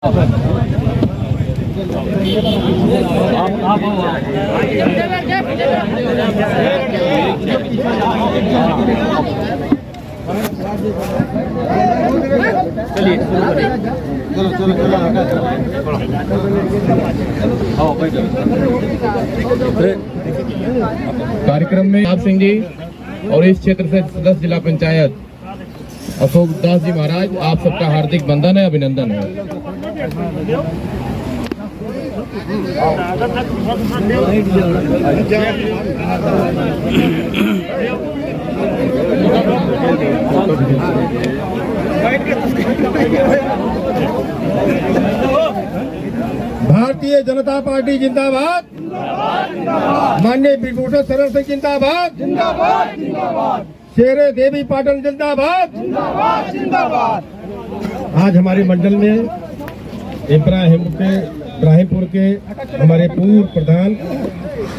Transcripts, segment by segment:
कार्यक्रम में आप सिंह जी और इस क्षेत्र से सदस्य जिला पंचायत अशोक दास जी महाराज, आप सबका हार्दिक वंदन है, अभिनंदन है। भारतीय जनता पार्टी जिंदाबाद, माननीय विभूषण शरण सिंह जिंदाबाद, शेरे देवी पाटन जिंदाबाद, आज हमारे मंडल में इब्राहिमपुर के हमारे पूर्व प्रधान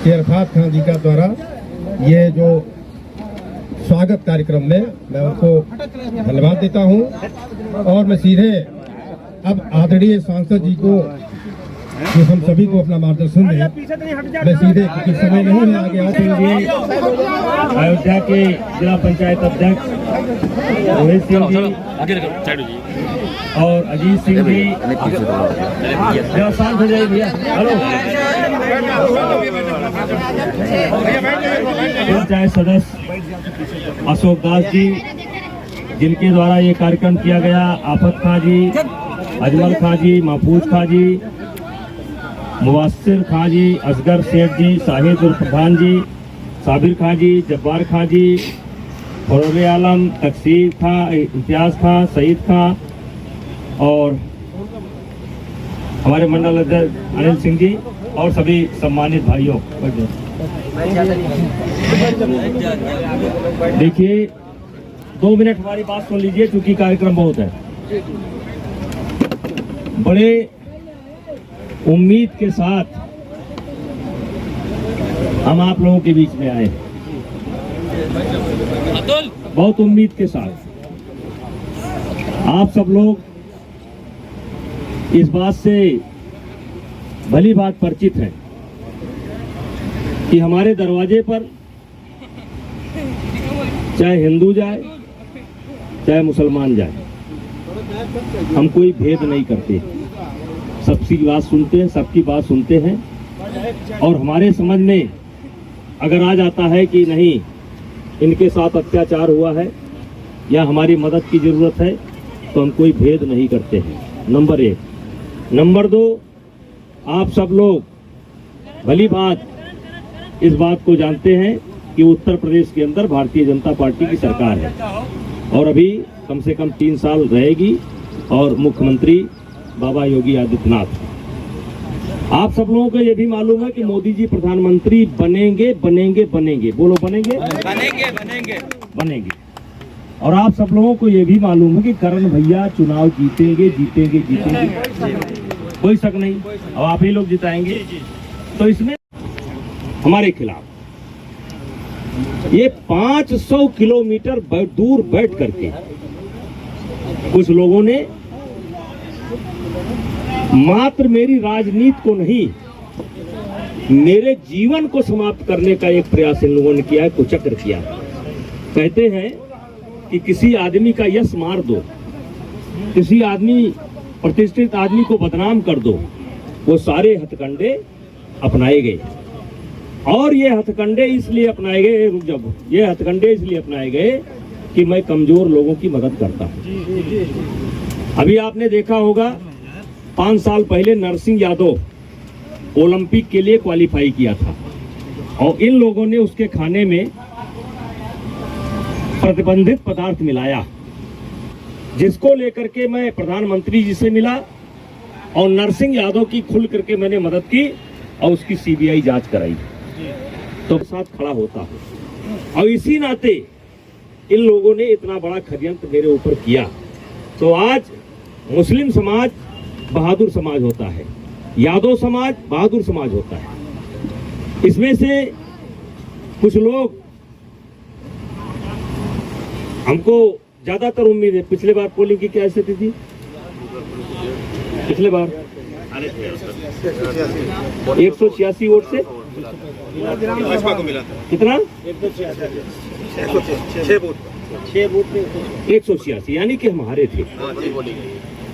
शेरफात खान जी का द्वारा ये जो स्वागत कार्यक्रम में मैं उनको धन्यवाद देता हूं। और मैं सीधे अब आदरणीय सांसद जी को, जो हम सभी को अपना मार्गदर्शन दें, मैं सीधे क्योंकि समय नहीं है आगे आते हुए अयोध्या के जिला पंचायत अध्यक्ष रोहित सिंह जी और अजीत सिंह जी, शांत हो जाइए भैया, हेलो, पंचायत सदस्य अशोक दास जी, जिनके द्वारा ये कार्यक्रम किया गया, आफत खां जी, अजमल खां जी, महफूज खां जी, मुवासिर खां जी, असगर सेठ जी, शाहिद उर्फ खान जी, साबिर खां जी, जब्बार खां जी, फरोले आलम, तकसीर खां, इम्तियाज खां, सईद खां और हमारे मंडल अध्यक्ष अनिल सिंह जी और सभी सम्मानित भाइयों। देखिए 2 मिनट हमारी बात सुन लीजिए, क्योंकि कार्यक्रम बहुत है। बड़े उम्मीद के साथ हम आप लोगों के बीच में आए, बहुत उम्मीद के साथ। आप सब लोग इस बात से भली बात परिचित हैं कि हमारे दरवाजे पर चाहे हिंदू जाए चाहे मुसलमान जाए, हम कोई भेद नहीं करते, सबकी बात सुनते हैं, सबकी बात सुनते हैं। और हमारे समझ में अगर आ जाता है कि नहीं, इनके साथ अत्याचार हुआ है या हमारी मदद की जरूरत है, तो हम कोई भेद नहीं करते हैं, नंबर 1। नंबर 2, आप सब लोग भली बात इस बात को जानते हैं कि उत्तर प्रदेश के अंदर भारतीय जनता पार्टी की सरकार है और अभी कम से कम 3 साल रहेगी, और मुख्यमंत्री बाबा योगी आदित्यनाथ। आप सब लोगों को यह भी मालूम है कि मोदी जी प्रधानमंत्री बनेंगे बनेंगे बनेंगे, बोलो बनेंगे बनेंगे बनेंगे बनेंगे। और आप सब लोगों को यह भी मालूम है कि करण भैया चुनाव जीतेंगे जीतेंगे जीतेंगे, कोई शक नहीं, अब आप ही लोग जिताएंगे। तो इसमें हमारे खिलाफ ये 500 किलोमीटर दूर बैठ करके कुछ लोगों ने मात्र मेरी राजनीति को नहीं, मेरे जीवन को समाप्त करने का एक प्रयास इन लोगों ने किया है, कुचक्र किया। कहते हैं कि किसी आदमी का यश मार दो, किसी आदमी प्रतिष्ठित आदमी को बदनाम कर दो, वो सारे हथकंडे अपनाए गए। और ये हथकंडे इसलिए अपनाए गए, रुक जाओ, ये हथकंडे इसलिए अपनाए गए कि मैं कमजोर लोगों की मदद करता हूं। अभी आपने देखा होगा 5 साल पहले नरसिंह यादव ओलंपिक के लिए क्वालिफाई किया था और इन लोगों ने उसके खाने में प्रतिबंधित पदार्थ मिलाया, जिसको लेकर के मैं प्रधानमंत्री जी से मिला और नरसिंह यादव की खुल करके मैंने मदद की और उसकी सीबीआई जांच कराई, तो साथ खड़ा होता हूं। और इसी नाते इन लोगों ने इतना बड़ा षड्यंत्र मेरे ऊपर किया। तो आज मुस्लिम समाज बहादुर समाज होता है, यादव समाज बहादुर समाज होता है। इसमें से कुछ लोग, हमको ज्यादातर उम्मीद है, पिछले बार पोलिंग की क्या स्थिति थी, पिछले बार 186 वोट से कितना 186, यानी कि हम हारे थे,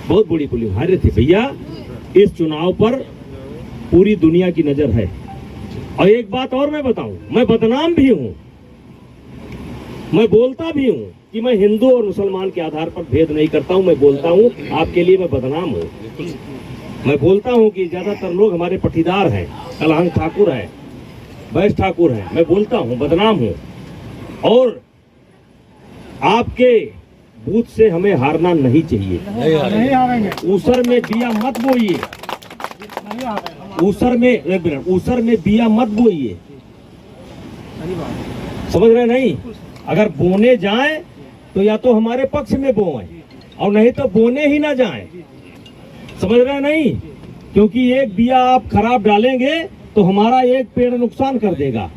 बहुत बड़ी पोलिंग हारे थे भैया। इस चुनाव पर पूरी दुनिया की नजर है। और एक बात और मैं बताऊं, मैं बदनाम भी हूं, मैं बोलता भी हूं कि मैं हिंदू और मुसलमान के आधार पर भेद नहीं करता हूं। मैं बोलता हूं आपके लिए मैं बदनाम हूं। मैं बोलता हूं कि ज्यादातर लोग हमारे पटीदार हैं, कलहंग ठाकुर है, बैस ठाकुर है। मैं बोलता हूं बदनाम हूं। और आपके बूथ से हमें हारना नहीं चाहिए। ऊसर में बिया मत बोइए, ऊसर में बिया मत बोइए, समझ रहे नहीं? अगर बोने जाएं तो या तो हमारे पक्ष में बोएं और नहीं तो बोने ही ना जाएं, समझ रहे नहीं? क्योंकि एक बिया आप खराब डालेंगे तो हमारा एक पेड़ नुकसान कर देगा।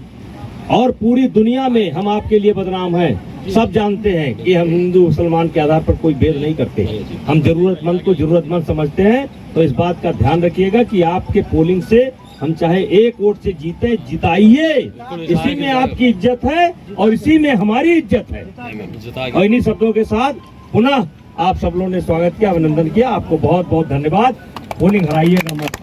और पूरी दुनिया में हम आपके लिए बदनाम हैं। सब जानते हैं कि हम हिंदू मुसलमान के आधार पर कोई भेद नहीं करते। हम जरूरतमंद को जरूरतमंद समझते हैं। तो इस बात का ध्यान रखिएगा कि आपके पोलिंग से हम चाहे एक वोट से जीते, जिताइए, इसी में आपकी इज्जत है और इसी में हमारी इज्जत है। और इन्हीं शब्दों के साथ पुनः आप सब लोगों ने स्वागत किया, अभिनंदन किया। आपको बहुत बहुत धन्यवाद। पोलिंग हराइएगा मत।